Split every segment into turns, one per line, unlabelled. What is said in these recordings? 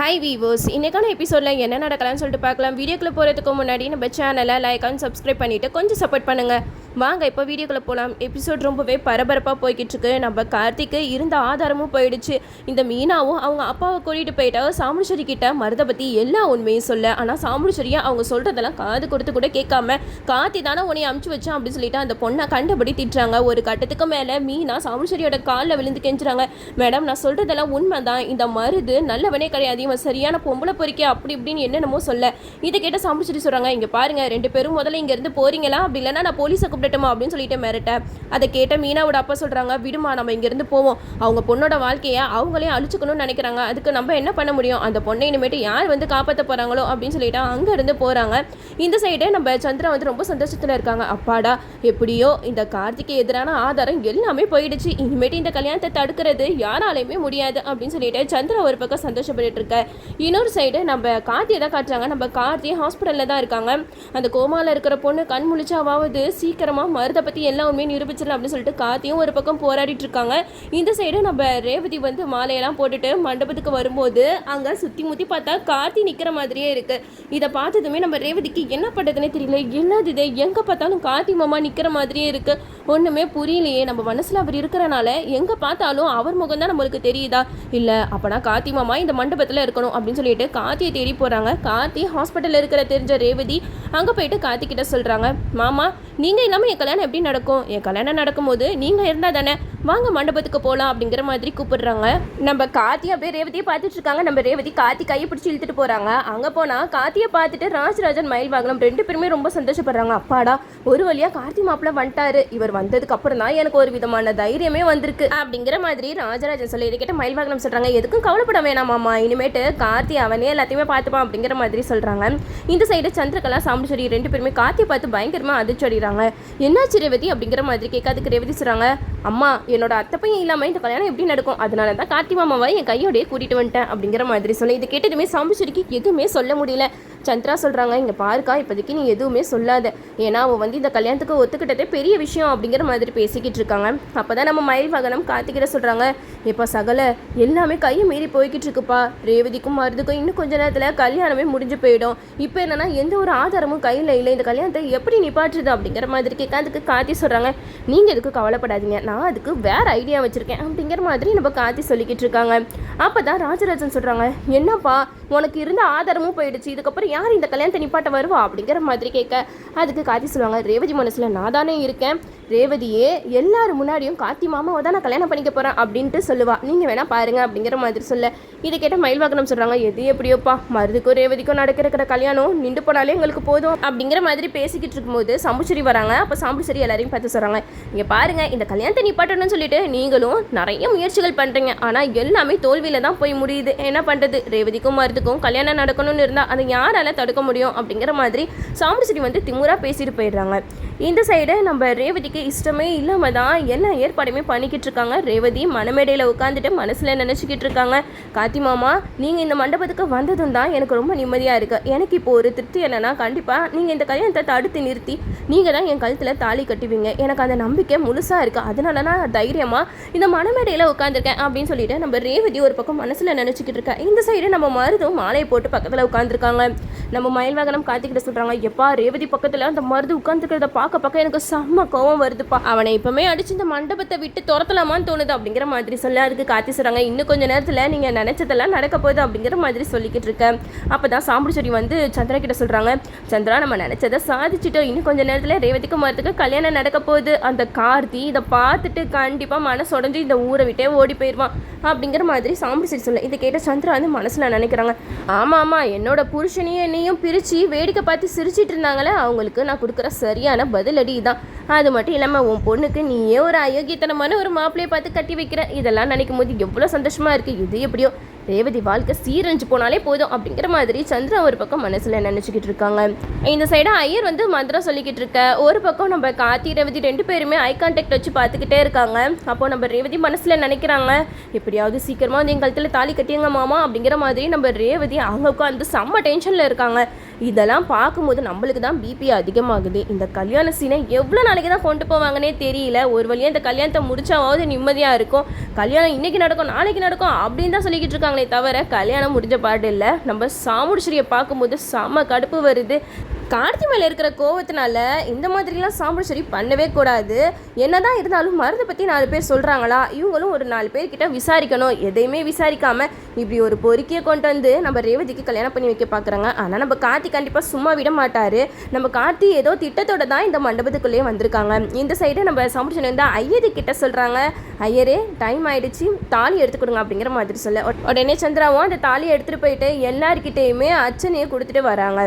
Hi viewers, இன்றைக்கான எபிசோடில் என்ன நடக்கலாம்னு சொல்லிட்டு பார்க்கலாம். வீடியோக்குள்ளே போகிறதுக்கு முன்னாடி நம்ம சேனலை லைக் அண்ட் சப்ஸ்கிரைப் பண்ணிவிட்டு கொஞ்சம் சப்போர்ட் பண்ணுங்கள். வாங்க இப்போ வீடியோக்குள்ளே போகலாம். எபிசோட் ரொம்பவே பரபரப்பாக போய்கிட்டு இருக்கு. நம்ம கார்த்திக்கு இருந்த ஆதாரமும் போயிடுச்சு. இந்த மீனாவும் அவங்க அப்பாவை கூட்டிகிட்டு போயிட்டா சாமுண்டீஸ்வரி கிட்ட மருதை பற்றி எல்லா உண்மையும் சொல்ல. ஆனால் சாமுண்டீஸ்வரியை அவங்க சொல்கிறதெல்லாம் காது கொடுத்து கூட கேட்காம கார்த்தி தானே உன்னை அமுச்சு வச்சான் அப்படின்னு சொல்லிட்டு அந்த பொண்ணை கண்டபடி திட்டுறாங்க. ஒரு கட்டத்துக்கு மேலே மீனா சாமுண்டீஸ்வரியோட காலில் விழுந்து கெஞ்சுறாங்க. மேடம், நான் சொல்கிறதெல்லாம் உண்மை தான். இந்த மருது நல்லவனே கிடையாது, இவன் சரியான பொம்பளை பொறிக்க அப்படி இப்படின்னு என்னென்னமோ சொல்ல. இதை கேட்ட சாமுண்டீஸ்வரி சொல்கிறாங்க, இங்கே பாருங்க, 2 பேரும் முதல்ல இங்கேருந்து போறீங்களா, அப்படி இல்லைன்னா நான் போலீஸை கூப்பிடட்டுமா அப்படின்னு சொல்லிட்டு மிரட்ட. அதை கேட்ட மீனாவோட அப்பா சொல்கிறாங்க, விடுமா, நம்ம இங்கேருந்து போவோம். அவங்க பொண்ணோட வாழ்க்கையை அவங்களே அழிச்சுக்கணும்னு நினைக்கிறாங்க, அதுக்கு நம்ம என்ன பண்ண முடியும், அந்த பொண்ணை இனிமேட்டு யார் வந்து காப்பாற்ற போகிறாங்களோ அப்படின்னு சொல்லிட்டு அங்கேருந்து போகிறாங்க. இந்த சைடு நம்ம சந்திரா வந்து ரொம்ப சந்தோஷத்தில் இருக்காங்க. அப்பாடா, எப்படியோ இந்த கார்த்திக்கு எதிரான ஆதாரம் எல்லாமே போயிடுச்சு, இனிமேட்டு இந்த கல்யாணத்தை தடுக்கிறது யாராலையுமே முடியாது அப்படின்னு சொல்லிட்டு சந்திரா ஒரு பக்கம் சந்தோஷப்பட்டு இருக்க. இன்னொரு சைடு நம்ம கார்த்தியை தான் காட்டுறாங்க. நம்ம கார்த்தி ஹாஸ்பிட்டலில் தான் இருக்காங்க. அந்த கோமாவில் இருக்கிற பொண்ணு கண் முழிச்சாவது சீக்கிரமாக மருதை பற்றி எல்லா உண்மையும் நிரூபிச்சிடலாம் அப்படின்னு சொல்லிட்டு கார்த்தியும் ஒரு பக்கம் போராடிட்டு இருக்காங்க. இந்த சைடு நம்ம ரேவதி வந்து மாலையெல்லாம் போட்டுட்டு மண்டபத்துக்கு வரும்போது அங்கே சுற்றி முற்றி பார்த்தா கார்த்தி நிற்கிற மாதிரியே இருக்கு. இதை பார்த்ததுமே நம்ம ரேவதிக்கு என்ன பண்ணுறதுனே தெரியல. என்னது இது, எங்கே பார்த்தாலும் கார்த்தி மாமா நிற்கிற மாதிரியே இருக்கு, ஒன்றுமே புரியலையே. நம்ம மனசில் அவர் இருக்கிறனால எங்கே பார்த்தாலும் அவர் முகம் தான் நம்மளுக்கு தெரியுதா, இல்லை அப்போனா கார்த்தி மாமா இந்த மண்டபத்தில் இருக்கணும் அப்படின்னு சொல்லிட்டு கார்த்தியை தேடி போகிறாங்க. கார்த்தி ஹாஸ்பிட்டலில் இருக்கிற தெரிஞ்ச ரேவதி அங்கே போயிட்டு கார்த்தி கிட்ட சொல்கிறாங்க, மாமா நீங்கள் இல்லாமல் என் கல்யாணம் எப்படி நடக்கும், என் கல்யாணம் நடக்கும்போது நீங்கள் இருந்தால் தானே, வாங்க மண்டபத்துக்கு போகலாம் அப்படிங்கிற மாதிரி கூப்பிடுறாங்க. நம்ம கார்த்தி அப்படியே ரேவதியை பார்த்துட்டு இருக்காங்க. நம்ம ரேவதி கார்த்தி கையை பிடிச்சி இழுத்துட்டு போகிறாங்க. அங்கே போனால் கார்த்தியை பார்த்துட்டு ராஜராஜன் மயில் வாங்கலாம் 2 பேருமே ரொம்ப சந்தோஷப்படுறாங்க. அப்பாடா, ஒரு வழியாக கார்த்தி மாப்பிள்ள வந்துட்டாரு, இவர் வந்ததுக்கு அப்புறம் தான் எனக்கு ஒரு விதமான தைரியமே வந்திருக்கு அப்படிங்கிற மாதிரி ராஜராஜன் சொல்லி கேட்ட மயில் வாங்கலாம் சொல்கிறாங்க, எதுக்கும் கவலைப்பட வேணாமாம்மா, இனிமேட்டு கார்த்தி அவனே எல்லாத்தையுமே பார்த்துப்பான் அப்படிங்கிற மாதிரி சொல்கிறாங்க. இந்த சைடு சந்திரகலா சாமுண்டீஸ்வரி 2 பேருமே கார்த்தியை பார்த்து பயங்கரமாக அதிர்ச்சிடுறாங்க. என்னாச்சு ரேவதி அப்படிங்கிற மாதிரி கேட்காதுக்கு ரேவதி சொல்கிறாங்க, அம்மா என்னோட அத்தை பையன் இல்லாமல் இந்த கல்யாணம் எப்படி நடக்கும், அதனால தான் கார்த்தி மாமாவை என் கையோடையே கூட்டிகிட்டு வந்துட்டேன் அப்படிங்கிற மாதிரி சொல்ல. இது கேட்டதுமே சாமுண்டீஸ்வரிக்கு எதுவுமே சொல்ல முடியல. சந்திரா சொல்கிறாங்க, இங்கே பாருக்கா, இப்போதைக்கு நீ எதுவுமே சொல்லாத, ஏன்னா அவன் வந்து இந்த கல்யாணத்துக்கு ஒத்துக்கிட்டதே பெரிய விஷயம் அப்படிங்கிற மாதிரி பேசிக்கிட்டு இருக்காங்க. அப்போ தான் நம்ம மயில் வாகனம் கார்த்திகிட்ட சொல்கிறாங்க, இப்போ சகல எல்லாமே கையை மீறி போய்கிட்டு இருக்குப்பா, ரேவதிக்கும் மருதுக்கும் இன்னும் கொஞ்ச நேரத்தில் கல்யாணமே முடிஞ்சு போயிடும். இப்போ என்னன்னா எந்த ஒரு ஆதாரமும் கையில் இல்லை, இந்த கல்யாணத்தை எப்படி நிப்பாட்டுறது அப்படிங்கிற மாதிரி கேட்காதுக்கு கார்த்தி சொல்கிறாங்க, நீங்கள் எதுக்கு கவலைப்படாதீங்க, நான் அதுக்கு வேறு ஐடியா வச்சுருக்கேன் அப்படிங்கிற மாதிரி நம்ம கார்த்தி சொல்லிக்கிட்டு இருக்காங்க. அப்போ தான் ராஜராஜன் சொல்கிறாங்க, என்னப்பா உனக்கு இருந்த ஆதாரமும் போயிடுச்சு, இதுக்கப்புறம் யார் இந்த கல்யாணத்தை நிப்பாட்ட வருவா அப்படிங்கிற மாதிரி கேட்க அதுக்கு கார்த்தி சொல்லுவாங்க, ரேவதி மனசில் நான் தானே இருக்கேன், ரேவதியே எல்லாரும் முன்னாடியும் கார்த்தி மாமாவை தான் நான் கல்யாணம் பண்ணிக்க போகிறேன் அப்படின்ட்டு சொல்லுவா, நீங்கள் வேணா பாருங்க அப்படிங்கிற மாதிரி சொல்ல. இதை கேட்ட மயில்வாகனம் சொல்கிறாங்க, எது எப்படியோப்பா, மருதுக்கும் ரேவதிக்கும் நடக்கிற கல்யாணம் நின்று போனாலே எங்களுக்கு போதும் அப்படிங்கிற மாதிரி பேசிக்கிட்டு இருக்கும்போது சாமுண்டீஸ்வரி வராங்க. அப்போ சாமுண்டீஸ்வரி எல்லாரையும் பார்த்து சொல்கிறாங்க, இங்கே பாருங்க, இந்த கல்யாணத்தை நிப்பாட்டணும்னு சொல்லிட்டு நீங்களும் நிறைய முயற்சிகள் பண்ணுறீங்க, ஆனால் எல்லாமே தோல்வியில் தான் போய் முடியுது, என்ன பண்ணுறது, ரேவதிக்கும் மருதுக்கும் கல்யாணம் நடக்கணும்னு இருந்தால் அதை யாரால தடுக்க முடியும் அப்படிங்கிற மாதிரி சாமுண்டீஸ்வரி வந்து திமுறா பேசிட்டு போயிடுறாங்க. இந்த சைடு நம்ம ரேவதிக்கு இஷ்டமே இல்லாமல் தான் எல்லா ஏற்பாடுமே பண்ணிக்கிட்டு இருக்காங்க. ரேவதி மணமேடையில் உட்காந்துட்டு மனசில் நினச்சிக்கிட்டு இருக்காங்க, கார்த்தி மாமா நீங்கள் இந்த மண்டபத்துக்கு வந்ததும் தான் எனக்கு ரொம்ப நிம்மதியாக இருக்குது, எனக்கு இப்போ ஒரு திருப்தி என்னன்னா, கண்டிப்பாக நீங்கள் இந்த கல்யாணத்தை தடுத்து நிறுத்தி நீங்கள் தான் என் கழுத்தில் தாலி கட்டுவீங்க, எனக்கு அந்த நம்பிக்கை முழுசாக இருக்குது, அதனால நான் தைரியமாக இந்த மணமேடையில் உட்காந்துருக்கேன் அப்படின்னு சொல்லிட்டு நம்ம ரேவதி ஒரு பக்கம் மனசில் நினச்சிக்கிட்டு இருக்கேன். இந்த சைடு நம்ம மருதும் மாலையை போட்டு பக்கத்தில் உட்காந்துருக்காங்க. நம்ம மயில் வாகனம் கார்த்திகிட்ட சொல்கிறாங்க, எப்பா ரேவதி பக்கத்தில் அந்த மருது உட்காந்துருக்கிறத பார்க்க எனக்கு செம்ம கோவம் வருதுப்பா, அவனை இப்போமே அடிச்சு இந்த மண்டபத்தை விட்டு துரத்தலாமான்னு தோணுது அப்படிங்கிற மாதிரி சொல்ல. அதுக்கு கார்த்தி சொல்கிறாங்க, இன்னும் கொஞ்சம் நேரத்தில் நீங்கள் நினச்சதெல்லாம் நடக்க போகுது அப்படிங்கிற மாதிரி சொல்லிக்கிட்டு இருக்கேன். அப்போ தான் சாமுண்டீஸ்வரி வந்து சந்திரா கிட்ட சொல்கிறாங்க, சந்திரா நம்ம நினச்சதை சாதிச்சுட்டோம், இன்னும் கொஞ்சம் நேரத்தில் ரேவதிக்கு மருதுக்கு கல்யாணம் நடக்க போகுது, அந்த கார்த்தி இதை பார்த்துட்டு கண்டிப்பாக மனசு உடஞ்சி இந்த ஊரை விட்டே ஓடி போயிடுவான் அப்படிங்கிற மாதிரி சாமுண்டீஸ்வரி சொல்ல. இதை கேட்ட சந்திரா வந்து மனசில் நினைக்கிறாங்க, ஆமாம் என்னோட புருஷனையும் என்னையும் பிரித்து வேடிக்கை பார்த்து சிரிச்சிட்டு இருந்தாங்களே, அவங்களுக்கு நான் கொடுக்குற சரியான பதிலடி தான். அது மட்டும் இல்லாமல் உன் பொண்ணுக்கு நீயே ஒரு அயோக்கியத்தனமான ஒரு மாப்பிள்ளையை பார்த்து கட்டி வைக்கிற, இதெல்லாம் நினைக்கும் போது எவ்வளோ சந்தோஷமாக இருக்குது, இது எப்படியோ ரேவதி வாழ்க்கை சீரழிஞ்சு போனாலே போதும் அப்படிங்கிற மாதிரி சந்திரா ஒரு பக்கம் மனசில் நினச்சிக்கிட்டு இருக்காங்க. இந்த சைடு ஐயர் வந்து மந்திரம் சொல்லிக்கிட்டு இருக்க. ஒரு பக்கம் நம்ம கார்த்தி ரேவதி 2 பேருமே ஐ கான்டாக்ட் வச்சு பார்த்துக்கிட்டே இருக்காங்க. அப்போ நம்ம ரேவதி மனசில் நினைக்கிறாங்க, எப்படியாவது சீக்கிரமாக வந்து என் கழுத்தில் தாலி கட்டியுங்க மாமா அப்படிங்கிற மாதிரி நம்ம ரேவதி அவங்க உட்காந்து செம்ம டென்ஷனில் இருக்காங்க. இதெல்லாம் பார்க்கும்போது நம்மளுக்கு தான் பிபி அதிகமாகுது. இந்த கல்யாண சீனை எவ்வளோ நாளைக்கு தான் கொண்டு போவாங்கன்னே தெரியல. ஒரு வழியாக இந்த கல்யாணத்தை முடிச்சாவது நிம்மதியாக இருக்கும். கல்யாணம் இன்றைக்கி நடக்கும் நாளைக்கு நடக்கும் அப்படின்னு தான் சொல்லிக்கிட்டு இருக்காங்களே தவிர கல்யாணம் முடிஞ்ச பாடு இல்லை. நம்ம சாமுடிஸ்ரீயை பார்க்கும்போது செம்ம கடுப்பு வருது. கார்த்தி மேலே இருக்கிற கோவத்தினால இந்த மாதிரிலாம் சாமுடிஸ்ரீ பண்ணவே கூடாது. என்னதான் இருந்தாலும் மருதை பற்றி 4 பேர் சொல்கிறாங்களா, இவங்களும் ஒரு 4 பேர்கிட்ட விசாரிக்கணும். எதையுமே விசாரிக்காமல் இப்படி ஒரு பொறுக்கியை கொண்டு வந்து நம்ம ரேவதிக்கு கல்யாணம் பண்ணி வைக்க பார்க்குறாங்க. ஆனால் நம்ம கார்த்தி கண்டிப்பாக சும்மா விட மாட்டார். நம்ம கார்த்தி ஏதோ திட்டத்தோடு தான் இந்த மண்டபத்துக்குள்ளேயே வந்திருக்காங்க. இந்த சைடு நம்ம சாமுடிஸ்ரீ வந்து ஐயரு கிட்ட சொல்கிறாங்க, ஐயரே டைம் ஆகிடுச்சு, தாலி எடுத்து கொடுங்க அப்படிங்கிற மாதிரி சொல்ல உடனே சந்திராவும் அந்த தாலியை எடுத்துகிட்டு போயிட்டு எல்லார்கிட்டையுமே அர்ச்சனையை கொடுத்துட்டு வராங்க.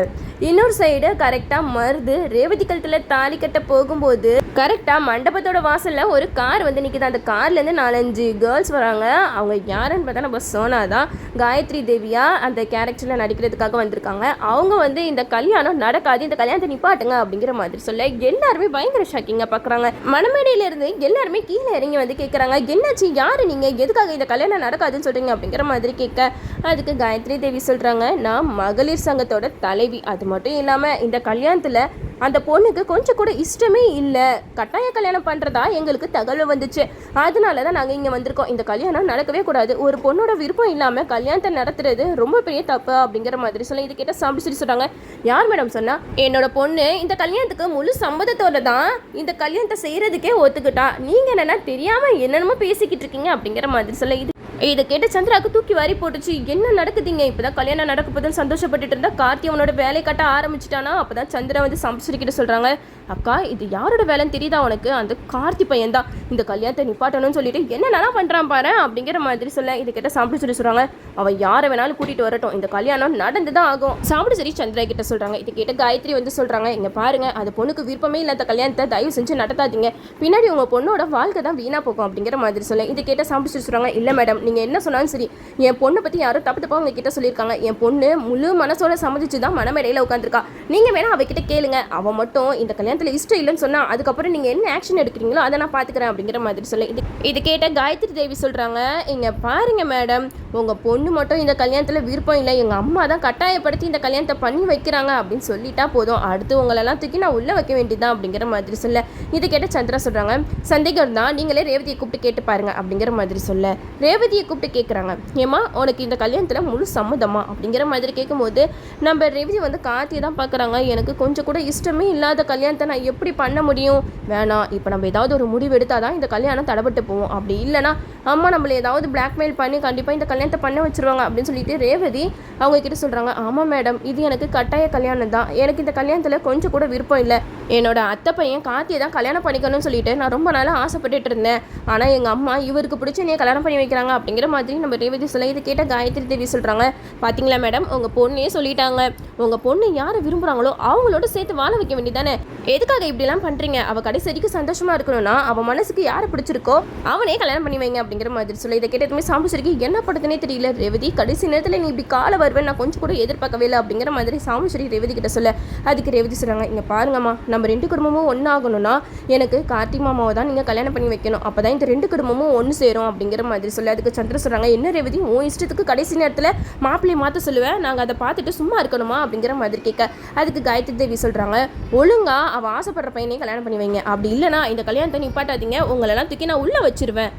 இன்னொரு சைடு கரெக்டாக மருது ரேவதி கழுத்தில் தாலி கட்ட போகும்போது கரெக்டாக மண்டபத்தோட வாசலில் ஒரு கார் வந்து நிற்கிது. அந்த கார்லேருந்து 4-5 கேர்ள்ஸ் வராங்க. அவங்க யாருன்னு பார்த்தா நம்ம சோனா தான். காயத்ரி தேவியா அந்த கேரக்டரில் நடிக்கிறதுக்காக வந்திருக்காங்க. அவங்க வந்து இந்த கல்யாணம் நடக்காது, இந்த கல்யாணத்தை நிப்பாட்டுங்க அப்படிங்கிற மாதிரி சொல்ல எல்லாருமே பயங்கர ஷாக்கிங்காக பார்க்குறாங்க. மணமேடையிலேருந்து எல்லாருமே கீழே இறங்கி வந்து கேட்குறாங்க, என்னாச்சு, யார் நீங்கள், எதுக்காக இந்த கல்யாணம் நடக்காதுன்னு சொல்கிறீங்க அப்படிங்கிற மாதிரி கேட்க அதுக்கு காயத்ரி தேவி சொல்கிறாங்க, நான் மகளிர் சங்கத்தோட தலைவி. அது மட்டும் இல்லாமல் இந்த கல்யாணத்தில் அந்த பொண்ணுக்கு கொஞ்சம் கூட இஷ்டமே இல்லை, கட்டாய கல்யாணம் பண்ணுறதா எங்களுக்கு தகவல் வந்துச்சு. அதனால தான் நாங்கள் இங்கே வந்திருக்கோம். இந்த கல்யாணம் நடக்கவே கூடாது. ஒரு பொண்ணோட விருப்பம் இல்லாமல் கல்யாணத்தை நடத்துறது ரொம்ப பெரிய தப்பு அப்படிங்கிற மாதிரி சொல்ல இது கேட்டால் சாப்பிட்டு சொல்கிறாங்க. யார் மேடம் சொன்னால், என்னோட பொண்ணு இந்த கல்யாணத்துக்கு முழு சம்மதத்தோடு தான் இந்த கல்யாணத்தை செய்கிறதுக்கே ஒத்துக்கிட்டா. நீங்கள் என்னென்னா தெரியாமல் என்னென்னமோ பேசிக்கிட்டு இருக்கீங்க அப்படிங்கிற மாதிரி சொல்ல இதை கேட்ட சந்திராவுக்கு தூக்கி வாரி போட்டுச்சு. என்ன நடக்குதுங்க, இப்போதான் கல்யாணம் நடக்க போதுன்னு சந்தோஷப்பட்டுட்டு இருந்தா கார்த்தி அவனோட வேலை கட்ட ஆரம்பிச்சிட்டானா. அப்போதான் சந்திரா வந்து சம்சரிக்கிட்ட சொல்கிறாங்க, அக்கா இது யாரோட வேலைன்னு தெரியுதா உனக்கு, அந்த கார்த்தி பையன் தான் இந்த கல்யாணத்தை நிப்பாட்டணும்னு சொல்லிட்டு என்னென்னலாம் பண்ணுறான் பாரு அப்படிங்கிற மாதிரி சொல்ல இதை கேட்ட சாப்பிட்டு சொல்கிறாங்க, அவன் யாரை வேணாலும் கூட்டிகிட்டு வரட்டும், இந்த கல்யாணம் நடந்து தான் ஆகும் சாப்பிட்டு சரி சந்திரா கிட்ட சொல்கிறாங்க. இதை கேட்ட காயத்ரி வந்து சொல்கிறாங்க, இங்கே பாருங்க அந்த பொண்ணுக்கு விருப்பமே இல்லாத கல்யாணத்தை தயவு செஞ்சு நடத்தாதீங்க, பின்னாடி உங்கள் பொண்ணோட வாழ்க்கை தான் வீணாக போகும் அப்படிங்கிற மாதிரி சொல்ல இதை கேட்ட சாப்பிட்டு சொல்கிறாங்க, இல்லை மேடம் நீங்கள் என்ன சொன்னாலும் சரி, என் பொண்ணை பற்றி யாரும் தப்பு உங்ககிட்ட சொல்லியிருக்காங்க, என் பொண்ணு முழு மனசோட சம்மதிச்சு தான் மனமேடையில் உட்காந்துருக்கா, நீங்கள் வேணா அவகிட்ட கேளுங்க, அவன் மட்டும் இந்த கல்யாணத்தில் இஷ்டம் இல்லைன்னு சொன்னால் அதுக்கப்புறம் நீங்கள் என்ன ஆக்ஷன் எடுக்கிறீங்களோ அதை நான் பார்த்துக்கிறேன் அப்படிங்கிற மாதிரி சொல்ல இது கேட்ட காயத்ரி தேவி சொல்கிறாங்க, இங்கே பாருங்க மேடம் உங்கள் பொண்ணு மட்டும் இந்த கல்யாணத்தில் விருப்பம் இல்லை, எங்கள் அம்மா தான் கட்டாயப்படுத்தி இந்த கல்யாணத்தை பண்ணி வைக்கிறாங்க அப்படின்னு சொல்லிட்டா போதும், அடுத்து உங்களெல்லாம் தூக்கி நான் உள்ளே வைக்க வேண்டியதான் அப்படிங்கிற மாதிரி சொல்ல இது கேட்ட சந்திரா சொல்கிறாங்க, சந்தேகம் தான் நீங்களே ரேவதியை கூப்பிட்டு கேட்டு பாருங்க அப்படிங்கிற மாதிரி சொல்ல ரேவதியை கூப்பிட்டு கேட்குறாங்க, ஏமா உனக்கு இந்த கல்யாணத்தில் முழு சம்மதமா அப்படிங்கிற மாதிரி கேட்கும்போது நம்ம ரேவதி வந்து கார்த்தியை தான் பார்க்குறாங்க, எனக்கு கொஞ்சம் கூட இஷ்டமே இல்லாத கல்யாணத்தை நான் எப்படி பண்ண முடியும், வேணாம் இப்போ நம்ம ஏதாவது ஒரு முடிவு எடுத்தால் தான் இந்த கல்யாணம் தடப்பட்டு போவோம், அப்படி இல்லைனா அம்மா நம்மளை ஏதாவது பிளாக்மெயில் பண்ணி கண்டிப்பாக இந்த கல்யாணத்தை பண்ண வச்சுருவாங்க அப்படின்னு சொல்லிட்டு ரேவதி அவங்க கிட்ட சொல்கிறாங்க, ஆமாம் மேடம் இது எனக்கு கட்டாய கல்யாணம் தான், எனக்கு இந்த கல்யாணத்தில் கொஞ்சம் கூட விருப்பம் இல்லை, என்னோட அத்தை பையன் கார்த்தியை தான் கல்யாணம் பண்ணிக்கணும்னு சொல்லிட்டு நான் ரொம்ப நாளாக ஆசைப்பட்டுட்டு இருந்தேன், ஆனால் எங்கள் அம்மா இவருக்கு பிடிச்ச நீ கல்யாணம் பண்ணி வைக்கிறாங்க அப்படிங்கிற மாதிரி நம்ம ரேவதி சொல்ல இது கேட்ட காயத்ரி தேவி சொல்கிறாங்க, பார்த்தீங்களா மேடம் உங்கள் பொண்ணே சொல்லிட்டாங்க, உங்கள் பொண்ணு யாரை விரும்புகிறாங்களோ அவங்களோட சேர்த்து வாழ வைக்க வேண்டியதானே, எதுக்காக இப்படிலாம் பண்ணுறீங்க, அவள் கடைசி வரைக்கும் சந்தோஷமாக இருக்கணும்னா அவன் மனசுக்கு யாரை பிடிச்சிருக்கோ அவனே கல்யாணம் பண்ணி வைங்க அப்படிங்கிற மாதிரி சொல்ல இதை கேட்ட எதுவுமே சாமுசரிக்கு என்ன படுதுன்னே தெரியல, ரேவதி கடைசி நேரத்தில் நீ இப்படி காலை வருவேன் நான் கொஞ்சம் கூட எதிர்பார்க்கவே இல்லை அப்படிங்கிற மாதிரி சாமுசரி ரேவதி கிட்ட சொல்ல அதுக்கு ரேவதி சொல்கிறாங்க, இங்கே பாருங்கம்மா நம்ம 2 குடும்பமும் ஒன்றாகணும்னா எனக்கு கார்த்தி மாமாவை தான் நீங்கள் கல்யாணம் பண்ணி வைக்கணும், அப்போ தான் இந்த 2 குடும்பமும் ஒன்று சேரும் அப்படிங்கிற மாதிரி சொல்ல அதுக்கு சந்திர சொல்கிறாங்க, என்ன ரேவதி உன் இஷ்டத்துக்கு கடைசி நேரத்தில் மாப்பிள்ளையை மாற்ற சொல்லுவேன், நாங்கள் அதை பார்த்துட்டு சும்மா இருக்கணுமா அப்படிங்கிற மாதிரி கேட்க அதுக்கு காயத்ரி தேவி சொல்கிறாங்க, ஒழுங்கா அவள் ஆசைப்படுற பையனையும் கல்யாணம் பண்ணி வைங்க, அப்படி இல்லைனா இந்த கல்யாணத்தை நிப்பாட்டாதீங்க, உங்களெல்லாம் தூக்கி நான் உள்ளே வச்சிருவேன்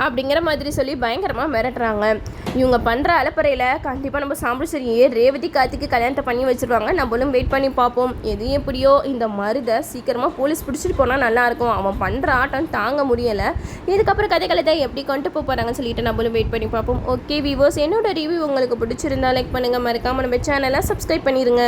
அப்படிங்கிற மாதிரி சொல்லி பயங்கரமாக மிரட்டுறாங்க. இவங்க பண்ணுற அலப்பறையில் கண்டிப்பாக நம்ம சாம்புசரியே ரேவதி கார்த்திக்கு கல்யாணத்தை பண்ணி வச்சுருவாங்க. நம்மளும் வெயிட் பண்ணி பார்ப்போம். எது எப்படியோ இந்த மருதை சீக்கிரமாக போலீஸ் பிடிச்சிட்டு போனால் நல்லாயிருக்கும். அவன் பண்ணுற ஆட்டம் தாங்க முடியலை. இதுக்கப்புறம் கதைகளை எப்படி கொண்டு போகிறாங்கன்னு சொல்லிட்டு நம்மளும் வெயிட் பண்ணி பார்ப்போம். ஓகே வியூவர்ஸ், என்னோட ரிவ்யூ உங்களுக்கு பிடிச்சிருந்தா லைக் பண்ணுங்கள், மறக்காமல் நம்ம சேனலை சப்ஸ்கிரைப் பண்ணிடுங்க.